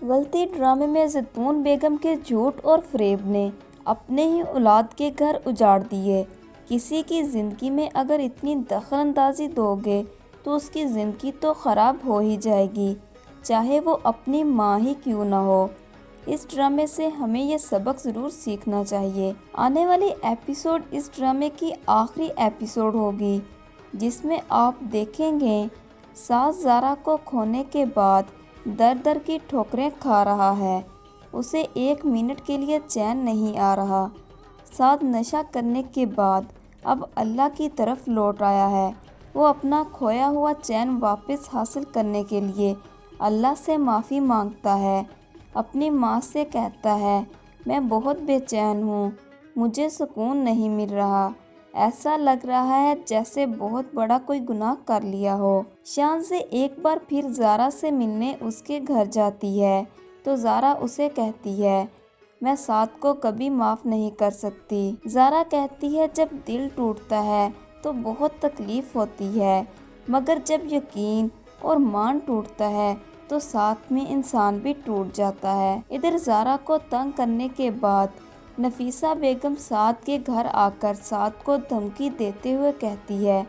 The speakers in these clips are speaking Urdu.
غلطی ڈرامے میں زیتون بیگم کے جھوٹ اور فریب نے اپنے ہی اولاد کے گھر اجاڑ دیے۔ کسی کی زندگی میں اگر اتنی دخل اندازی دو گے تو اس کی زندگی تو خراب ہو ہی جائے گی، چاہے وہ اپنی ماں ہی کیوں نہ ہو۔ اس ڈرامے سے ہمیں یہ سبق ضرور سیکھنا چاہیے۔ آنے والی ایپیسوڈ اس ڈرامے کی آخری ایپیسوڈ ہوگی، جس میں آپ دیکھیں گے ساس زارا کو کھونے کے بعد در در کی ٹھوکریں کھا رہا ہے، اسے ایک منٹ کے لیے چین نہیں آ رہا۔ سعد نشہ کرنے کے بعد اب اللہ کی طرف لوٹ آیا ہے۔ وہ اپنا کھویا ہوا چین واپس حاصل کرنے کے لیے اللہ سے معافی مانگتا ہے، اپنی ماں سے کہتا ہے میں بہت بے چین ہوں، مجھے سکون نہیں مل رہا، ایسا لگ رہا ہے جیسے بہت بڑا کوئی گناہ کر لیا ہو۔ شان سے ایک بار پھر زارا سے ملنے اس کے گھر جاتی ہے تو زارا اسے کہتی ہے میں سعد کو کبھی معاف نہیں کر سکتی۔ زارا کہتی ہے جب دل ٹوٹتا ہے تو بہت تکلیف ہوتی ہے، مگر جب یقین اور مان ٹوٹتا ہے تو ساتھ میں انسان بھی ٹوٹ جاتا ہے۔ ادھر زارا کو تنگ کرنے کے بعد نفیسہ بیگم سعد کے گھر آ کر سعد کو دھمکی دیتے ہوئے کہتی ہے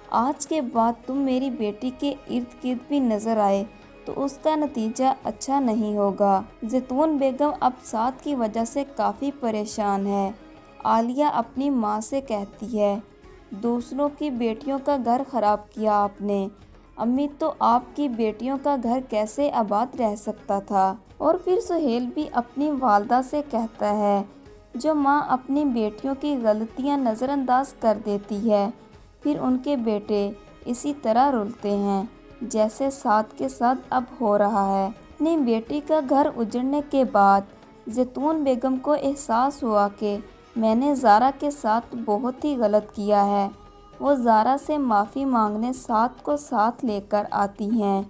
آج کے بعد تم میری بیٹی کے ارد گرد بھی نظر آئے تو اس کا نتیجہ اچھا نہیں ہوگا۔ زیتون بیگم اب سعد کی وجہ سے کافی پریشان ہے۔ عالیہ اپنی ماں سے کہتی ہے دوسروں کی بیٹیوں کا گھر خراب کیا آپ نے، امی تو آپ کی بیٹیوں کا گھر کیسے آباد رہ سکتا تھا۔ اور پھر سہیل بھی اپنی والدہ سے کہتا ہے جو ماں اپنی بیٹیوں کی غلطیاں نظر انداز کر دیتی ہے پھر ان کے بیٹے اسی طرح رلتے ہیں جیسے سعد کے ساتھ اب ہو رہا ہے۔ اپنی بیٹی کا گھر اجڑنے کے بعد زیتون بیگم کو احساس ہوا کہ میں نے زارا کے ساتھ بہت ہی غلط کیا ہے۔ وہ زارا سے معافی مانگنے سعد کو ساتھ لے کر آتی ہیں۔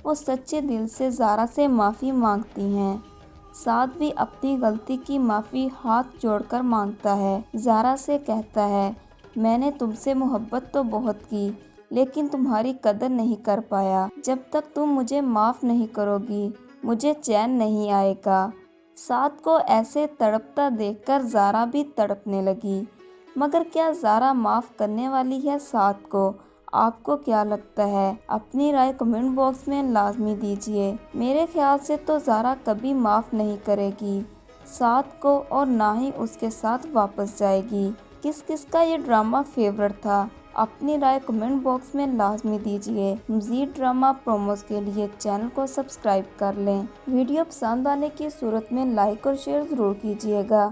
وہ سچے دل سے زارا سے معافی مانگتی ہیں۔ سعد بھی اپنی غلطی کی معافی ہاتھ جوڑ کر مانگتا ہے۔ زارا سے کہتا ہے میں نے تم سے محبت تو بہت کی لیکن تمہاری قدر نہیں کر پایا، جب تک تم مجھے معاف نہیں کرو گی مجھے چین نہیں آئے گا۔ سعد کو ایسے تڑپتا دیکھ کر زارا بھی تڑپنے لگی، مگر کیا زارا معاف کرنے والی ہے سعد کو؟ آپ کو کیا لگتا ہے؟ اپنی رائے کمنٹ باکس میں لازمی دیجیے۔ میرے خیال سے تو زارا کبھی معاف نہیں کرے گی سعد کو اور نہ ہی اس کے ساتھ واپس جائے گی۔ کس کس کا یہ ڈرامہ فیورٹ تھا؟ اپنی رائے کمنٹ باکس میں لازمی دیجیے۔ مزید ڈرامہ پروموز کے لیے چینل کو سبسکرائب کر لیں۔ ویڈیو پسند آنے کی صورت میں لائک اور شیئر ضرور کیجیے گا۔